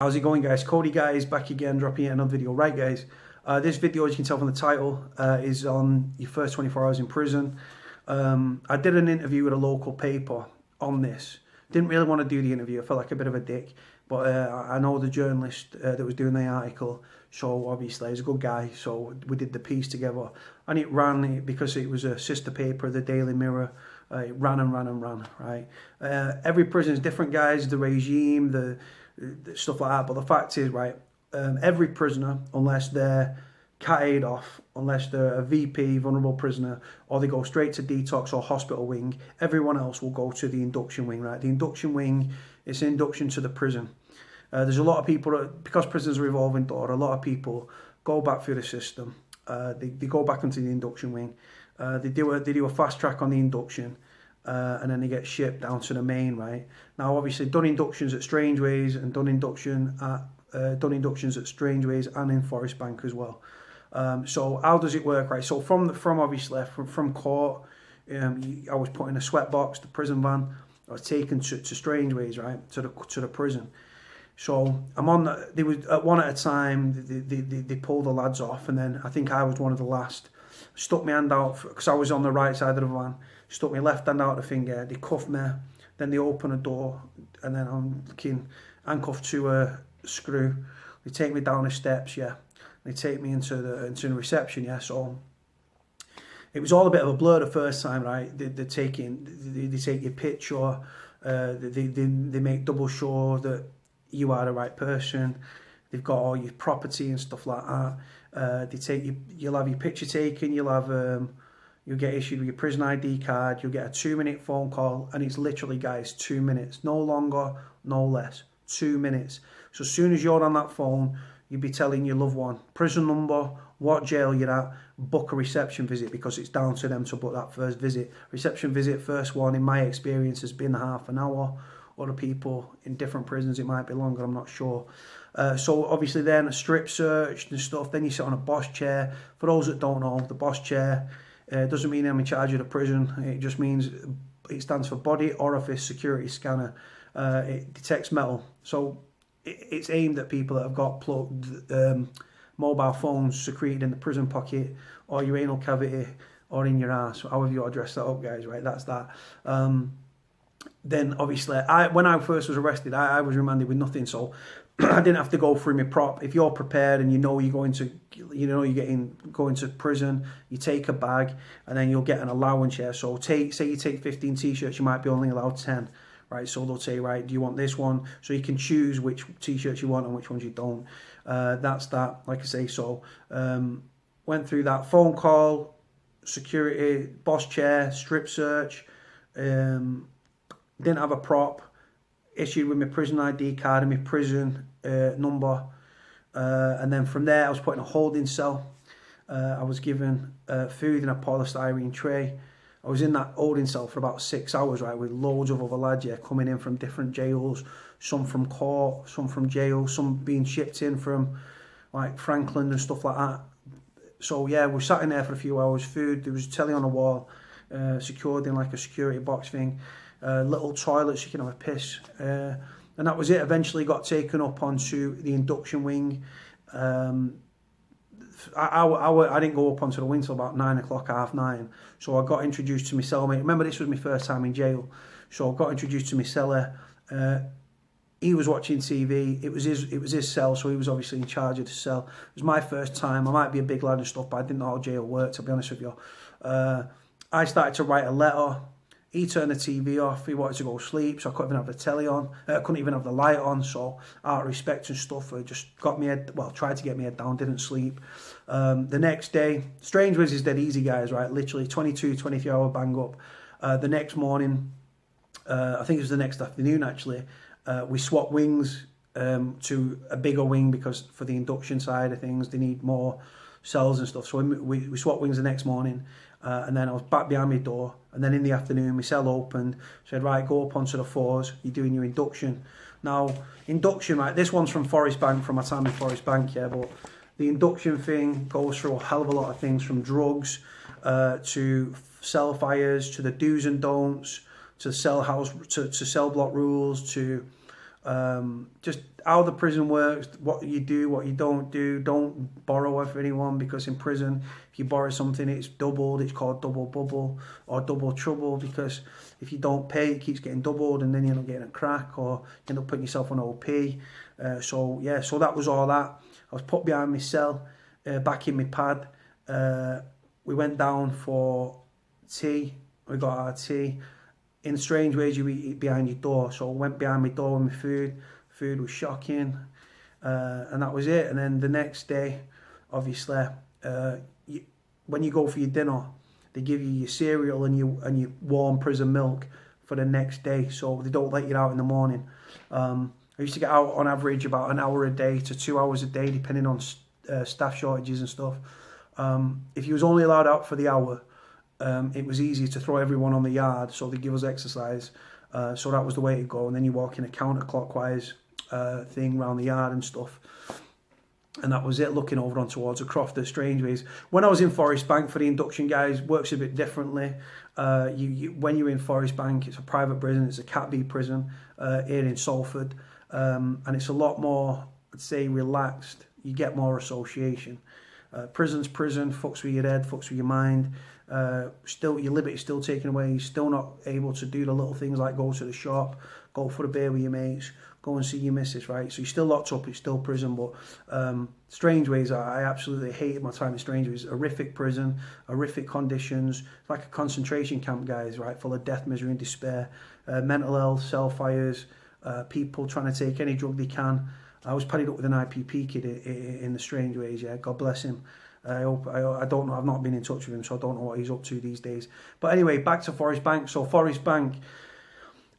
How's it going, guys? Cody, guys, back again, dropping another video. Right, guys, this video, as you can tell from the title, is on your first 24 hours in prison. I did an interview with a local paper on this. Didn't really want to do the interview. I felt like a bit of a dick, but I know the journalist that was doing the article, so obviously he's a good guy, so we did the piece together. And it ran, because it was a sister paper of the Daily Mirror. It ran and ran and ran, right? Every prison is different, guys, the regime, the stuff like that. But the fact is, right, every prisoner, unless they're catted off, unless they're a VP, vulnerable prisoner, or they go straight to detox or hospital wing, everyone else will go to the induction wing, right? The induction wing is an induction to the prison. There's a lot of people, because prisons are revolving door, a lot of people go back through the system. They go back into the induction wing. They do a fast track on the induction, and then they get shipped down to the main, right? Now, obviously, done inductions at Strangeways and done inductions at Strangeways and in Forest Bank as well. So how does it work, right? So from court, I was put in a sweat box, the prison van. I was taken to Strangeways, right, to the prison. So I'm on. They was at one at a time. They pulled the lads off, and then I think I was one of the last. Stuck my hand out because I was on the right side of the van. Stuck my left hand out the finger. They cuffed me. Then they open a door, and then I'm looking handcuffed to a screw. They take me down the steps. Yeah, they take me into the reception. Yeah, so it was all a bit of a blur the first time, right? They take your picture. They make double sure that you are the right person. They've got all your property and stuff like that. They take you. You'll have your picture taken. You'll get issued with your prison ID card. You'll get a 2-minute phone call, and it's literally, guys, 2 minutes, no longer, no less. 2 minutes. So as soon as you're on that phone, you'll be telling your loved one prison number, what jail you're at, book a reception visit, because it's down to them to book that first visit. Reception visit, first one, in my experience, has been half an hour. Other people in different prisons, it might be longer, I'm not sure. So obviously then a strip search and stuff. Then you sit on a boss chair. For those that don't know, the boss chair doesn't mean I'm in charge of the prison. It just means it stands for Body Orifice Security Scanner. It detects metal. So it's aimed at people that have got plugged mobile phones secreted in the prison pocket, or your anal cavity, or in your ass. However you address that up, guys, right? That's that. Then obviously, when I first was arrested, I was remanded with nothing, so I didn't have to go through my prop. If you're prepared and you know you're going to prison, you take a bag, and then you'll get an allowance. Yeah. So say you take 15 t-shirts, you might be only allowed 10, right? So they'll say, right, do you want this one? So you can choose which t-shirts you want and which ones you don't. That's that. Like I say, so went through that phone call, security, boss chair, strip search. Didn't have a prop, issued with my prison ID card and my prison number, and then from there I was put in a holding cell. I was given food in a polystyrene tray. I was in that holding cell for about 6 hours, right, with loads of other lads, yeah, coming in from different jails, some from court, some from jail, some being shipped in from like Franklin and stuff like that. So yeah, we sat in there for a few hours. Food, there was a telly on the wall, secured in like a security box thing. Little toilets, you can have a piss, and that was it. Eventually got taken up onto the induction wing. I didn't go up onto the wing till about 9 o'clock, 8:30. So I got introduced to my cellmate. Remember, this was my first time in jail, so I got introduced to my cellar. He was watching TV. It was his cell, so he was obviously in charge of the cell. It was my first time. I might be a big lad and stuff, but I didn't know how jail worked, to be honest with you. I started to write a letter. He turned the TV off. He wanted to go sleep, so I couldn't even have the telly on. I couldn't even have the light on. So out of respect and stuff, I just got me head. Well, tried to get me head down. Didn't sleep. The next day, Strangeways is dead easy, guys. Right, literally 22, 23 hour bang up. The next morning, I think it was the next afternoon actually. We swapped wings to a bigger wing, because for the induction side of things, they need more cells and stuff. So we swapped wings the next morning. And then I was back behind my door, and then in the afternoon my cell opened, said, right, go up onto the floors, you're doing your induction. Now, induction, right, this one's from Forest Bank, from my time in Forest Bank, yeah, but the induction thing goes through a hell of a lot of things, from drugs to cell fires, to the do's and don'ts, to cell house, to cell block rules, to just how the prison works, what you do, what you don't do. Don't borrow off anyone, because in prison, if you borrow something, it's doubled. It's called double bubble or double trouble, because if you don't pay, it keeps getting doubled, and then you're not getting a crack, or you end up putting yourself on OP. So that was all that. I was put behind my cell, back in my pad. We went down for tea. We got our tea. In strange ways, you eat it behind your door. So I went behind my door with my food. Food was shocking, and that was it. And then the next day, obviously, when you go for your dinner, they give you your cereal and your warm prison milk for the next day. So they don't let you out in the morning. I used to get out on average about an hour a day to 2 hours a day, depending on staff shortages and stuff. If you was only allowed out for the hour, it was easier to throw everyone on the yard, so they give us exercise. So that was the way to go. And then you walk in a counterclockwise thing around the yard and stuff. And that was it, looking over on towards the croft at Strange Ways. When I was in Forest Bank for the induction, guys, works a bit differently. When you're in Forest Bank, it's a private prison. It's a Cat B prison here in Salford. And it's a lot more, I'd say, relaxed. You get more association. Prison's prison, fucks with your head, fucks with your mind. Still, your liberty's still taken away. You're still not able to do the little things like go to the shop, go for a beer with your mates, go and see your missus, right? So you're still locked up, it's still prison. But Strange Ways, I absolutely hated my time in Strange Ways. Horrific prison, horrific conditions. It's like a concentration camp, guys, right? Full of death, misery and despair. Mental health, cell fires, people trying to take any drug they can. I was padded up with an IPP kid in the Strange Ways, yeah, God bless him. I don't know, I've not been in touch with him, so I don't know what he's up to these days. But anyway, back to Forest Bank. So Forest Bank,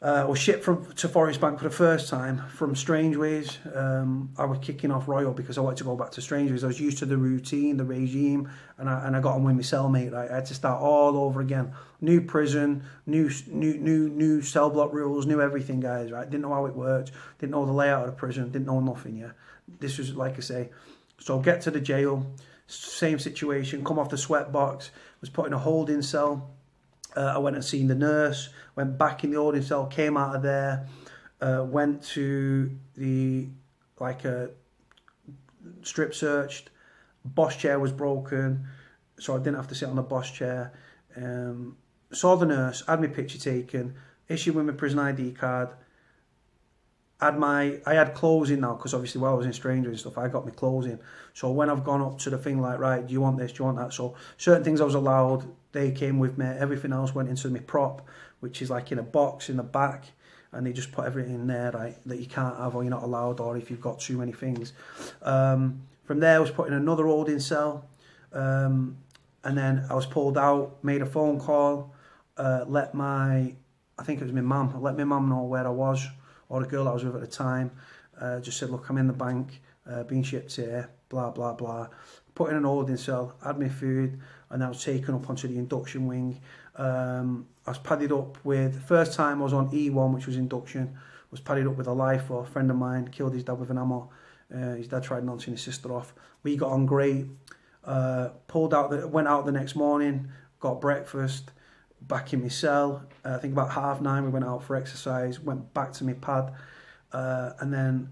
was shipped to Forest Bank for the first time from Strange Ways. I was kicking off Royal because I wanted to go back to Strange Ways. I was used to the routine, the regime, and I got on with my cellmate, right? I had to start all over again. New prison, new cell block rules, new everything, guys, right? Didn't know how it worked, didn't know the layout of the prison, didn't know nothing, yeah. This was, like I say, so get to the jail, same situation, come off the sweat box, was put in a holding cell. I went and seen the nurse, went back in the holding cell, came out of there, went to the, strip searched, boss chair was broken, so I didn't have to sit on the boss chair. Saw the nurse, had my picture taken, issued with my prison ID card, I had closing now, because obviously while I was in Stranger and stuff, I got my closing. So when I've gone up to the thing like, right, do you want this, do you want that? So certain things I was allowed, they came with me. Everything else went into my prop, which is like in a box in the back, and they just put everything in there, right, that you can't have or you're not allowed, or if you've got too many things. From there I was put in another holding cell, and then I was pulled out, made a phone call, let my mum know where I was, or the girl I was with at the time. Just said, look, I'm in the bank, being shipped here, blah, blah, blah. Put in an holding cell, had my food, and I was taken up onto the induction wing. I was padded up with, first time I was on E1, which was induction, was padded up with a lifer. A friend of mine killed his dad with an ammo. His dad tried knocking his sister off. We got on great. Went out the next morning, got breakfast, back in my cell. I think about 9:30 we went out for exercise, went back to my pad, and then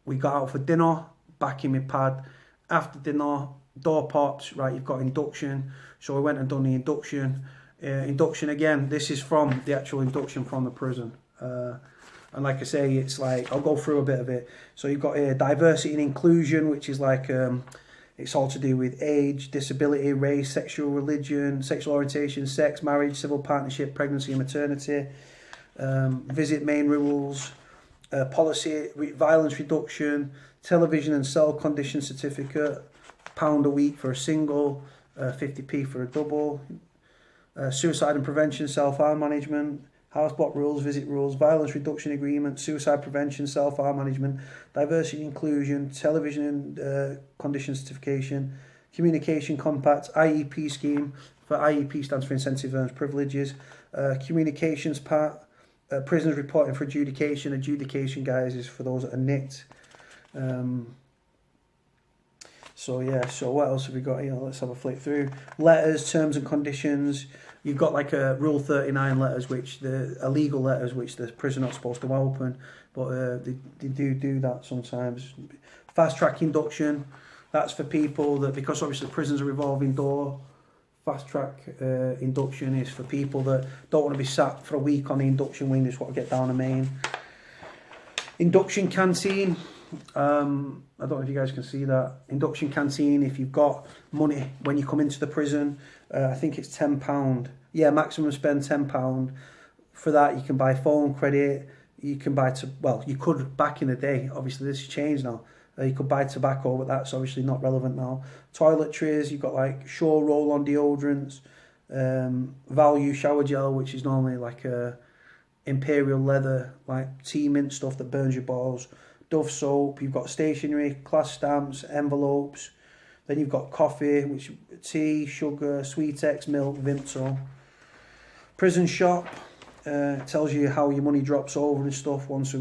we got out for dinner, back in my pad. After dinner, door popped, right, you've got induction. So we went and done the induction. Induction again, this is from the actual induction from the prison. And like I say, it's like, I'll go through a bit of it. So you've got diversity and inclusion, which is like, it's all to do with age, disability, race, sexual religion, sexual orientation, sex, marriage, civil partnership, pregnancy and maternity. Visit main rules, policy, violence reduction, television and cell condition certificate, £1 a week for a single, 50p for a double. Suicide and prevention, self-harm management, house block rules, visit rules, violence reduction agreement, suicide prevention, self-harm management, diversity and inclusion, television and condition certification, communication compact, IEP scheme, for IEP stands for incentive earns privileges, communications part, prisoners reporting for adjudication. Adjudication, guys, is for those that are nicked. So what else have we got here? Let's have a flick through. Letters, terms and conditions, You've got like a Rule 39 letters, which the illegal letters, which the prison not supposed to open, but they do that sometimes. Fast track induction, that's for people that, because obviously prison's a revolving door. Fast track induction is for people that don't want to be sat for a week on the induction wing, just want to get down the main. Induction canteen. I don't know if you guys can see that. Induction canteen, if you've got money when you come into the prison, I think it's £10. Yeah, maximum spend £10. For that, you can buy phone credit. You can buy, you could back in the day. Obviously, this has changed now. You could buy tobacco, but that's obviously not relevant now. Toiletries, you've got like Show roll-on deodorants, Value shower gel, which is normally like a imperial leather, like tea mint stuff that burns your balls. Dove soap, you've got stationery, class stamps, envelopes. Then you've got coffee, which tea, sugar, Sweetex, milk, Vimto. Prison shop tells you how your money drops over and stuff once,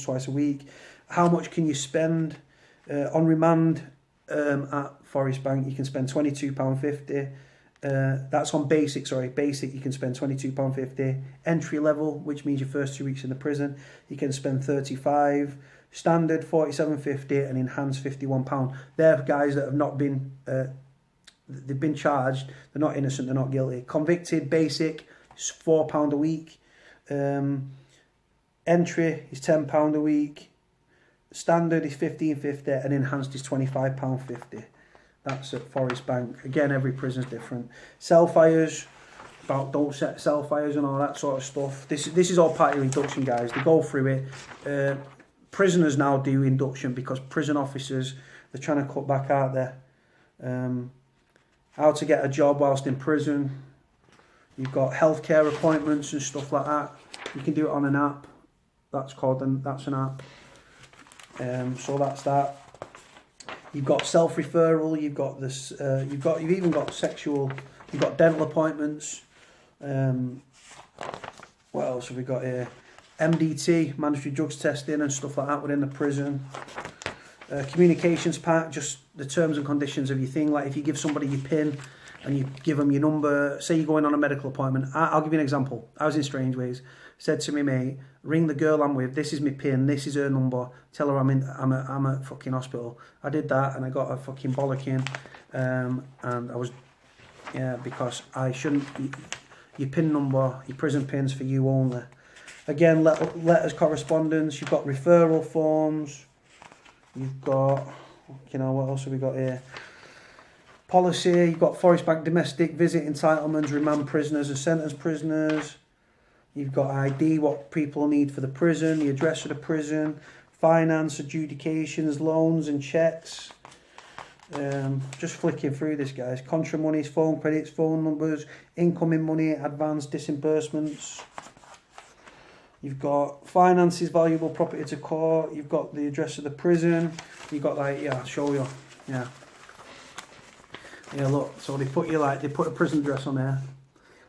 twice a week. How much can you spend on remand at Forest Bank? You can spend £22.50. That's on basic, basic you can spend £22.50. Entry level, which means your first 2 weeks in the prison, you can spend £35. Standard £47.50 and enhanced £51. They're guys that have not been, they've been charged, they're not innocent, they're not guilty. Convicted, basic, is £4 a week. Entry is £10 a week. Standard is £15.50 and enhanced is £25.50. That's at Forest Bank. Again, every prison's different. Cell fires, don't set cell fires and all that sort of stuff. This is all part of your induction, guys. They go through it. Prisoners now do induction because prison officers, they're trying to cut back out there. How to get a job whilst in prison. You've got healthcare appointments and stuff like that. You can do it on an app. That's an app. So that's that. You've got self-referral. You've got this. You've even got sexual. You've got dental appointments. What else have we got here? MDT, mandatory drugs testing and stuff like that within the prison. Communications pack, just the terms and conditions of your thing. Like if you give somebody your PIN and you give them your number, say you're going on a medical appointment. I'll give you an example. I was in Strangeways. Said to me mate, ring the girl I'm with. This is my PIN. This is her number. Tell her I'm at fucking hospital. I did that and I got a fucking bollocking. And I was, because I shouldn't. Your PIN number, your prison PIN's for you only. Again, letters, correspondence. You've got referral forms. You've got, what else have we got here? Policy. You've got Forest Bank domestic visit entitlements, remand prisoners and sentence prisoners. You've got ID, what people need for the prison, the address of the prison, finance, adjudications, loans and checks. Just flicking through this, guys. Contra monies, phone credits, phone numbers, incoming money, advance disbursements. You've got finances, valuable property to court. You've got the address of the prison. You've got I'll show you. Yeah, look. So they put they put a prison address on there,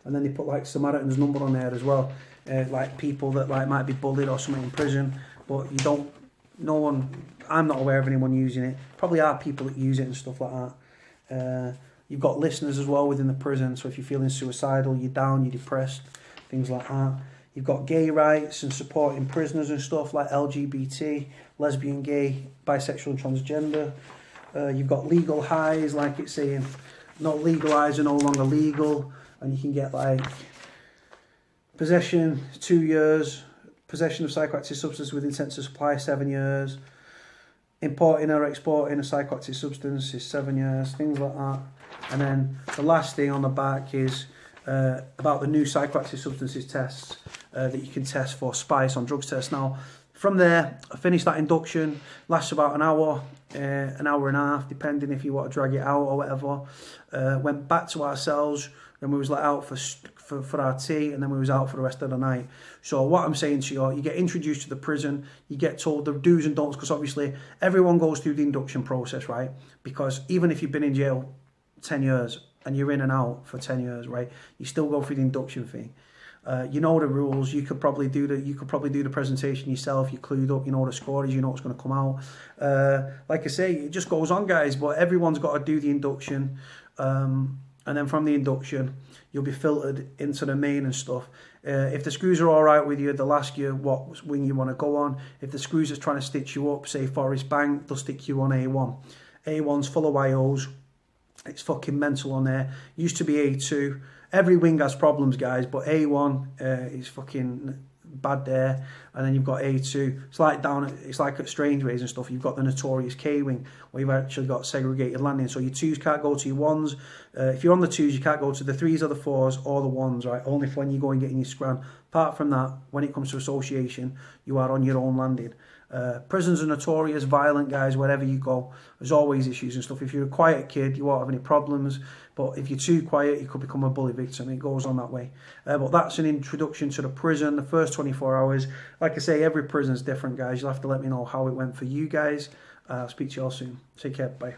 and then they put Samaritan's number on there as well. Like people that might be bullied or something in prison, but I'm not aware of anyone using it. Probably are people that use it and stuff like that. You've got listeners as well within the prison. So if you're feeling suicidal, you're down, you're depressed, things like that. You've got gay rights and supporting prisoners and stuff like LGBT, lesbian, gay, bisexual and transgender. You've got legal highs, like it's saying not legalised are no longer legal. And you can get possession 2 years, possession of psychoactive substance with intent to supply 7 years, importing or exporting a psychoactive substance is 7 years, things like that. And then the last thing on the back is about the new psychoactive substances tests that you can test for spice on drugs tests. Now, from there, I finished that induction, lasts about an hour and a half, depending if you want to drag it out or whatever. Went back to our cells, then we was let out for our tea, and then we was out for the rest of the night. So what I'm saying to you get introduced to the prison, you get told the do's and don'ts, because obviously everyone goes through the induction process, right? Because even if you've been in jail 10 years and you're in and out for 10 years, right, you still go through the induction thing. You know the rules. You could probably do the presentation yourself. You're clued up. You know the score is. You know what's going to come out. Like I say, it just goes on, guys. But everyone's got to do the induction. and then from the induction, you'll be filtered into the main and stuff. If the screws are all right with you, they'll ask you what wing you want to go on. If the screws are trying to stitch you up, say Forest Bank, they'll stick you on A1. A1's full of YOs. It's fucking mental on there. Used to be A2. Every wing has problems, guys, but A1 is fucking bad there. And then you've got A2. It's like at Strangeways and stuff. You've got the notorious K-wing, where you've actually got segregated landing. So your 2s can't go to your 1s. If you're on the 2s, you can't go to the 3s or the 4s or the 1s, right? Only for when you go and get in your scran. Apart from that, when it comes to association, you are on your own landing. Prisons are notorious, violent, guys. Wherever you go, there's always issues and stuff. If you're a quiet kid, you won't have any problems. But if you're too quiet, you could become a bully victim. It goes on that way. But that's an introduction to the prison, the first 24 hours. Like I say, every prison's different, guys. You'll have to let me know how it went for you guys. I'll speak to you all soon. Take care. Bye.